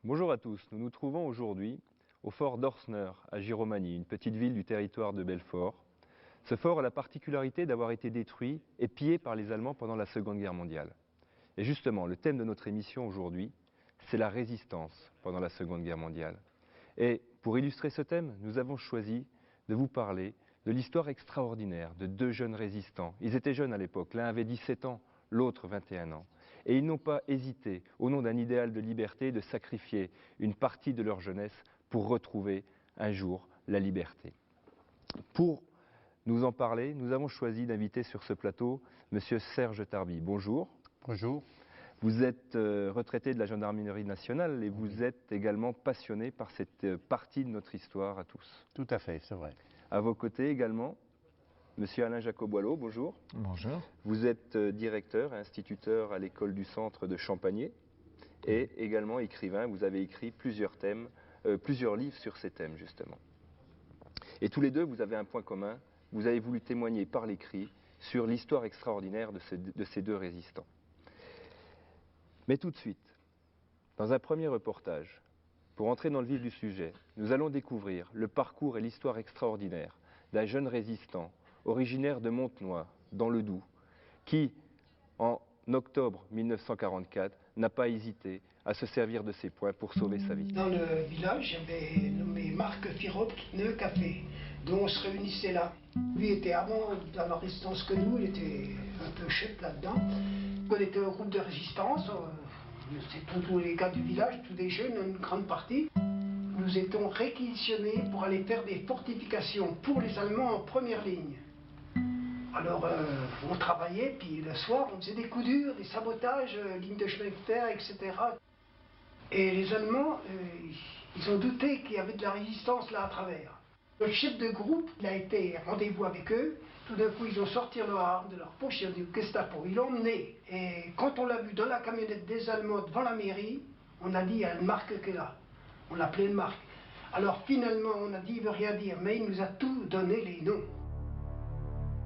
Bonjour à tous, nous nous trouvons aujourd'hui au fort d'Orsner à Giromagny, une petite ville du territoire de Belfort. Ce fort a la particularité d'avoir été détruit et pillé par les Allemands pendant la Seconde Guerre mondiale. Et justement, le thème de notre émission aujourd'hui, c'est la résistance pendant la Seconde Guerre mondiale. Et pour illustrer ce thème, nous avons choisi de vous parler de l'histoire extraordinaire de deux jeunes résistants. Ils étaient jeunes à l'époque, l'un avait 17 ans, l'autre 21 ans. Et ils n'ont pas hésité, au nom d'un idéal de liberté, de sacrifier une partie de leur jeunesse pour retrouver un jour la liberté. Pour nous en parler, nous avons choisi d'inviter sur ce plateau M. Serge Tarby. Bonjour. Bonjour. Vous êtes retraité de la gendarmerie nationale et vous êtes également passionné par cette partie de notre histoire à tous. Tout à fait, c'est vrai. À vos côtés également, Monsieur Alain Jacob-Boileau, bonjour. Bonjour. Vous êtes directeur et instituteur à l'école du centre de Champagné et également écrivain. Vous avez écrit plusieurs livres sur ces thèmes justement. Et tous les deux, vous avez un point commun. Vous avez voulu témoigner par l'écrit sur l'histoire extraordinaire de ces deux résistants. Mais tout de suite, dans un premier reportage, pour entrer dans le vif du sujet, nous allons découvrir le parcours et l'histoire extraordinaire d'un jeune résistant originaire de Montenoy, dans le Doubs, qui, en octobre 1944, n'a pas hésité à se servir de ses poings pour sauver sa vie. Dans le village, j'avais nommé Marc Firot qui tenait un café, dont on se réunissait là. Lui était avant dans la résistance que nous, il était un peu chef là-dedans. On était un groupe de résistance, c'est tous les gars du village, tous des jeunes, une grande partie. Nous étions réquisitionnés pour aller faire des fortifications pour les Allemands en première ligne. Alors on travaillait, puis le soir on faisait des coups durs, des sabotages, lignes de chemin de fer, etc. Et les Allemands, ils ont douté qu'il y avait de la résistance là à travers. Le chef de groupe, il a été rendez-vous avec eux. Tout d'un coup, ils ont sorti leur arme de leur poche, ils ont dit au Gestapo, ils l'ont emmené. Et quand on l'a vu dans la camionnette des Allemands devant la mairie, on a dit, il y a une marque qui est là. On l'appelait une marque. Alors finalement, on a dit, il ne veut rien dire, mais il nous a tout donné les noms.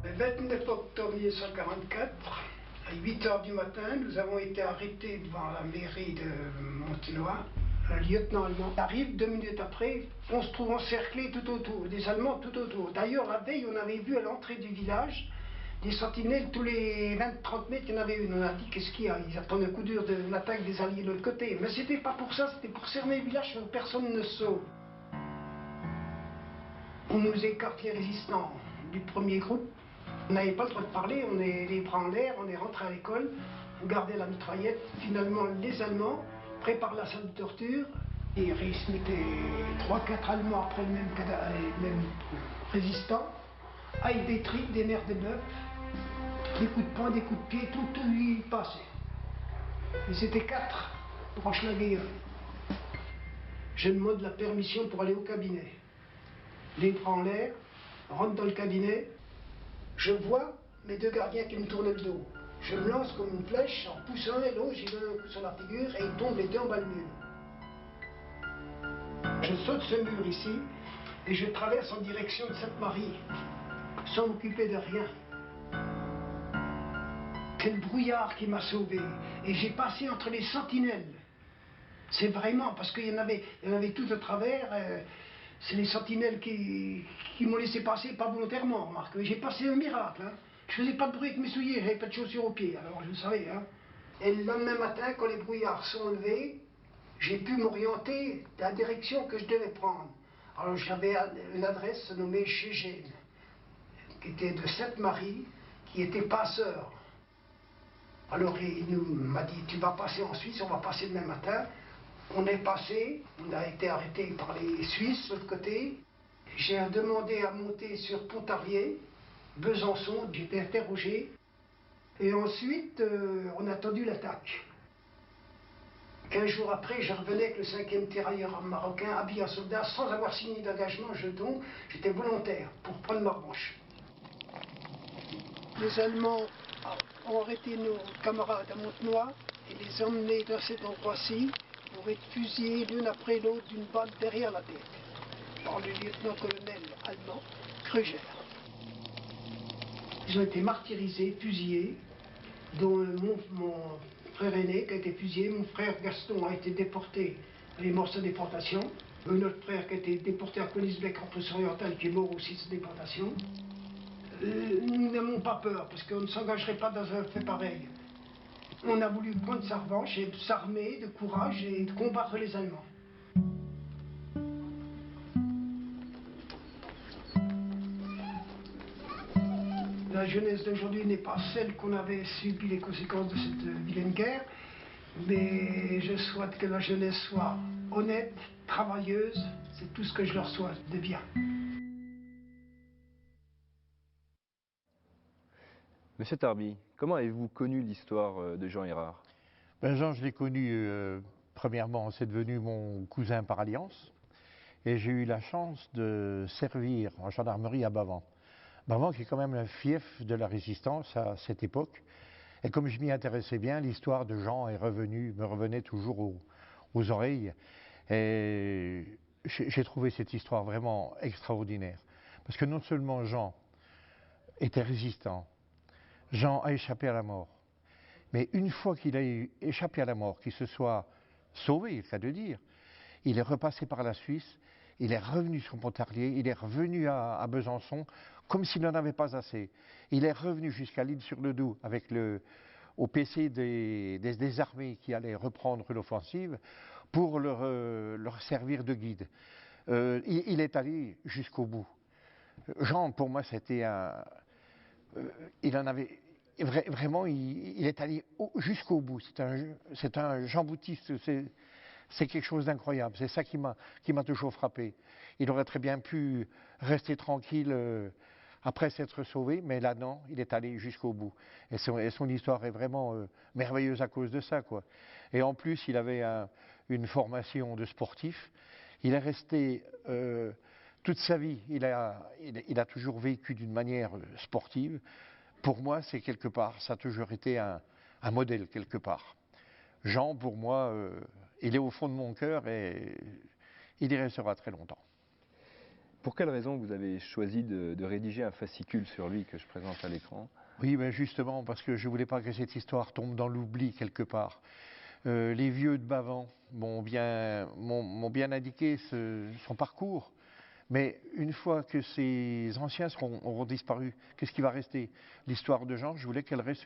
Le 29 octobre 1944, à 8 h du matin, nous avons été arrêtés devant la mairie de Montenoy. Un lieutenant allemand arrive 2 minutes après, on se trouve encerclés tout autour, des Allemands tout autour. D'ailleurs, la veille, on avait vu à l'entrée du village des sentinelles, tous les 20-30 mètres, il y en avait une. On a dit, qu'est-ce qu'il y a? Ils attendent un coup dur de l'attaque des Alliés de l'autre côté. Mais c'était pas pour ça, c'était pour cerner le village, où personne ne sauve. On nous écarte les résistants du premier groupe. On n'avait pas le droit de parler, on est les bras en l'air, on est rentré à l'école, on gardait la mitraillette. Finalement, les Allemands préparent la salle de torture. Et ils se mettaient 3-4 Allemands après le même résistant, avec des tripes, des nerfs de bœuf, des coups de poing, des coups de pied, tout lui passait. Ils étaient 4 pour Hochelaga. Je demande la permission pour aller au cabinet. Les bras en l'air, rentre dans le cabinet. Je vois mes 2 gardiens qui me tournent le dos. Je me lance comme une flèche en poussant et l'autre, j'ai donné un coup sur la figure et ils tombent les 2 en bas le mur. Je saute ce mur ici et je traverse en direction de Sainte-Marie sans m'occuper de rien. Quel brouillard qui m'a sauvé. Et j'ai passé entre les sentinelles. C'est vraiment parce qu'il y en avait tout à travers. C'est les sentinelles qui m'ont laissé passer, pas volontairement, remarque. J'ai passé un miracle. Hein. Je faisais pas de bruit avec mes souliers, j'avais pas de chaussures aux pieds, alors je le savais. Hein. Et le lendemain matin, quand les brouillards sont levés, j'ai pu m'orienter dans la direction que je devais prendre. Alors j'avais une adresse nommée Chégène, qui était de Sainte-Marie, qui était passeur. Alors il m'a dit, tu vas passer en Suisse, on va passer demain matin. On est passé, on a été arrêté par les Suisses de l'autre côté. J'ai demandé à monter sur Pontarlier, Besançon, j'ai été interrogé. Et ensuite, on a attendu l'attaque. 15 jours après, je revenais avec le 5e tirailleur marocain, habillé en soldat, sans avoir signé d'engagement, jeton. J'étais volontaire pour prendre ma revanche. Les Allemands ont arrêté nos camarades à Montenoy et les emmenés dans cet endroit-ci pour être fusillés l'une après l'autre d'une balle derrière la tête par le lieutenant-colonel allemand Kruger. Ils ont été martyrisés, fusillés, dont mon frère aîné qui a été fusillé, mon frère Gaston a été déporté Il est mort de sa déportation. Notre frère qui a été déporté à Königsberg en Prusse orientale, qui est mort aussi de sa déportation. Nous n'avons pas peur, parce qu'on ne s'engagerait pas dans un fait pareil. On a voulu prendre sa revanche et s'armer de courage et de combattre les Allemands. La jeunesse d'aujourd'hui n'est pas celle qu'on avait subi les conséquences de cette vilaine guerre, mais je souhaite que la jeunesse soit honnête, travailleuse, c'est tout ce que je leur souhaite de bien. Monsieur Tarby, comment avez-vous connu l'histoire de Jean Errard? Ben Jean, je l'ai connu, premièrement, c'est devenu mon cousin par alliance, et j'ai eu la chance de servir en gendarmerie à Bavans. Bavans qui est quand même un fief de la résistance à cette époque, et comme je m'y intéressais bien, l'histoire de Jean me revenait toujours aux oreilles, et j'ai trouvé cette histoire vraiment extraordinaire. Parce que non seulement Jean était résistant, Jean a échappé à la mort, mais une fois qu'il a échappé à la mort, qu'il se soit sauvé, il est le cas de dire, il est repassé par la Suisse, il est revenu sur Pontarlier, il est revenu à Besançon, comme s'il n'en avait pas assez. Il est revenu jusqu'à l'Île-sur-le-Doubs au PC des armées qui allaient reprendre l'offensive pour leur servir de guide. Il est allé jusqu'au bout. Jean, pour moi, c'était il en avait... Vraiment, il est allé jusqu'au bout. C'est un Jean Boutiste, c'est quelque chose d'incroyable. C'est ça qui m'a toujours frappé. Il aurait très bien pu rester tranquille après s'être sauvé, mais là, non, il est allé jusqu'au bout. Et son histoire est vraiment merveilleuse à cause de ça, quoi. Et en plus, il avait une formation de sportif. Il est resté toute sa vie, il a toujours vécu d'une manière sportive. Pour moi, c'est quelque part, ça a toujours été un modèle quelque part. Jean, pour moi, il est au fond de mon cœur et il y restera très longtemps. Pour quelle raison vous avez choisi de rédiger un fascicule sur lui que je présente à l'écran? Oui, ben justement, parce que je ne voulais pas que cette histoire tombe dans l'oubli quelque part. Les vieux de Bavans m'ont bien indiqué son parcours. Mais une fois que ces anciens auront disparu, qu'est-ce qui va rester? L'histoire de Jean, je voulais qu'elle reste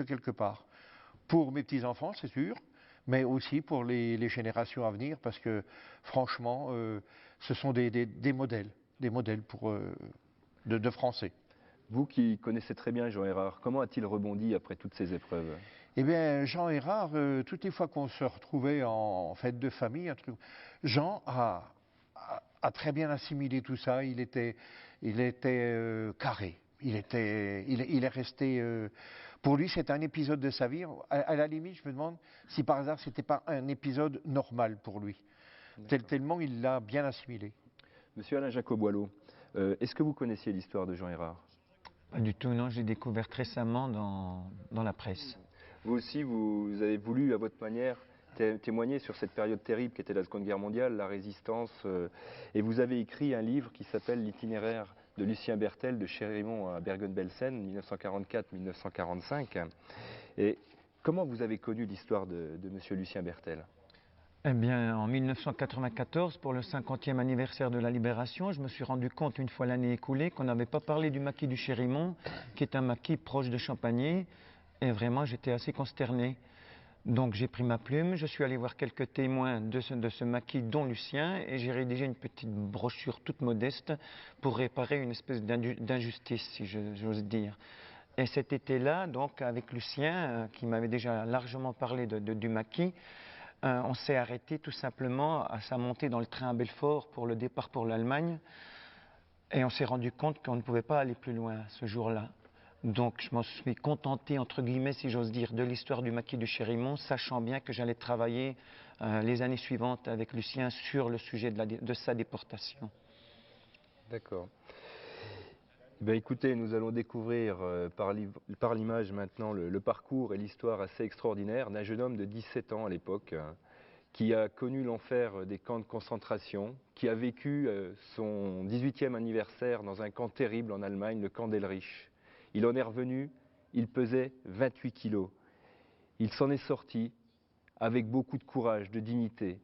quelque part. Pour mes petits-enfants, c'est sûr, mais aussi pour les générations à venir, parce que franchement, ce sont des modèles de Français. Vous qui connaissez très bien Jean Errard, comment a-t-il rebondi après toutes ces épreuves? Eh bien, Jean Errard, toutes les fois qu'on se retrouvait en fête de famille, Jean a très bien assimilé tout ça. Il était carré. Il est resté. Pour lui, c'est un épisode de sa vie. À la limite, je me demande si par hasard, c'était pas un épisode normal pour lui. Tellement il l'a bien assimilé. Monsieur Alain Jacques-Boileau, est-ce que vous connaissiez l'histoire de Jean Errard? Pas du tout, non. J'ai découvert récemment dans la presse. Vous aussi, vous avez voulu, à votre manière, témoigner sur cette période terrible qui était la Seconde Guerre mondiale, la résistance, et vous avez écrit un livre qui s'appelle L'itinéraire de Lucien Bertel de Chérimont à Bergen-Belsen, 1944-1945. Et comment vous avez connu l'histoire de monsieur Lucien Bertel? Eh bien, en 1994, pour le 50e anniversaire de la Libération, je me suis rendu compte, une fois l'année écoulée, qu'on n'avait pas parlé du maquis du Chérimont, qui est un maquis proche de Champagné, et vraiment, j'étais assez consterné. Donc j'ai pris ma plume, je suis allé voir quelques témoins de ce maquis, dont Lucien, et j'ai rédigé une petite brochure toute modeste pour réparer une espèce d'injustice, si j'ose dire. Et cet été-là, donc avec Lucien, qui m'avait déjà largement parlé du maquis, on s'est arrêté tout simplement à sa montée dans le train à Belfort pour le départ pour l'Allemagne, et on s'est rendu compte qu'on ne pouvait pas aller plus loin ce jour-là. Donc je m'en suis contenté, entre guillemets, si j'ose dire, de l'histoire du maquis du Chérimont, sachant bien que j'allais travailler les années suivantes avec Lucien sur le sujet de sa déportation. D'accord. Ben écoutez, nous allons découvrir par l'image maintenant le parcours et l'histoire assez extraordinaire d'un jeune homme de 17 ans à l'époque, qui a connu l'enfer des camps de concentration, qui a vécu son 18e anniversaire dans un camp terrible en Allemagne, le camp d'Elrich. Il en est revenu, il pesait 28 kilos. Il s'en est sorti avec beaucoup de courage, de dignité.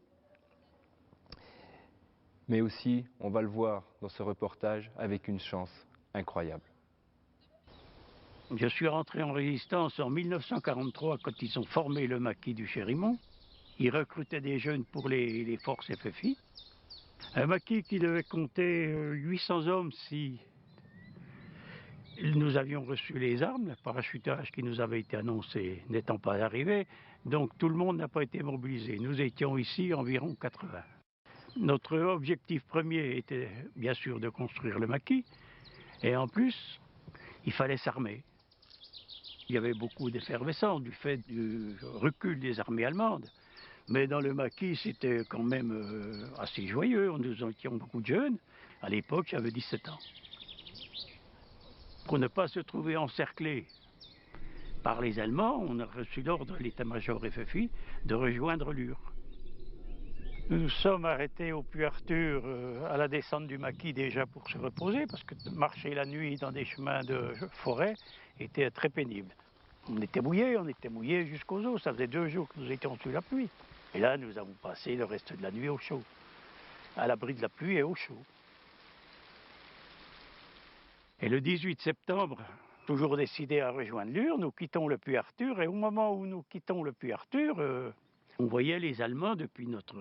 Mais aussi, on va le voir dans ce reportage, avec une chance incroyable. Je suis rentré en résistance en 1943 quand ils ont formé le maquis du Chérimont. Ils recrutaient des jeunes pour les forces FFI. Un maquis qui devait compter 800 hommes si nous avions reçu les armes, le parachutage qui nous avait été annoncé n'étant pas arrivé. Donc tout le monde n'a pas été mobilisé. Nous étions ici environ 80. Notre objectif premier était bien sûr de construire le maquis. Et en plus, il fallait s'armer. Il y avait beaucoup d'effervescence du fait du recul des armées allemandes. Mais dans le maquis, c'était quand même assez joyeux. Nous étions beaucoup de jeunes. À l'époque, j'avais 17 ans. Pour ne pas se trouver encerclé par les Allemands, on a reçu l'ordre de l'état-major FFI de rejoindre Lure. Nous nous sommes arrêtés au Puy Arthur à la descente du maquis déjà pour se reposer, parce que marcher la nuit dans des chemins de forêt était très pénible. On était mouillés jusqu'aux os. Ça faisait 2 jours que nous étions sous la pluie. Et là, nous avons passé le reste de la nuit au chaud, à l'abri de la pluie et au chaud. Et le 18 septembre, toujours décidé à rejoindre Lure, nous quittons le Puy Arthur. Et au moment où nous quittons le Puy Arthur, on voyait les Allemands depuis notre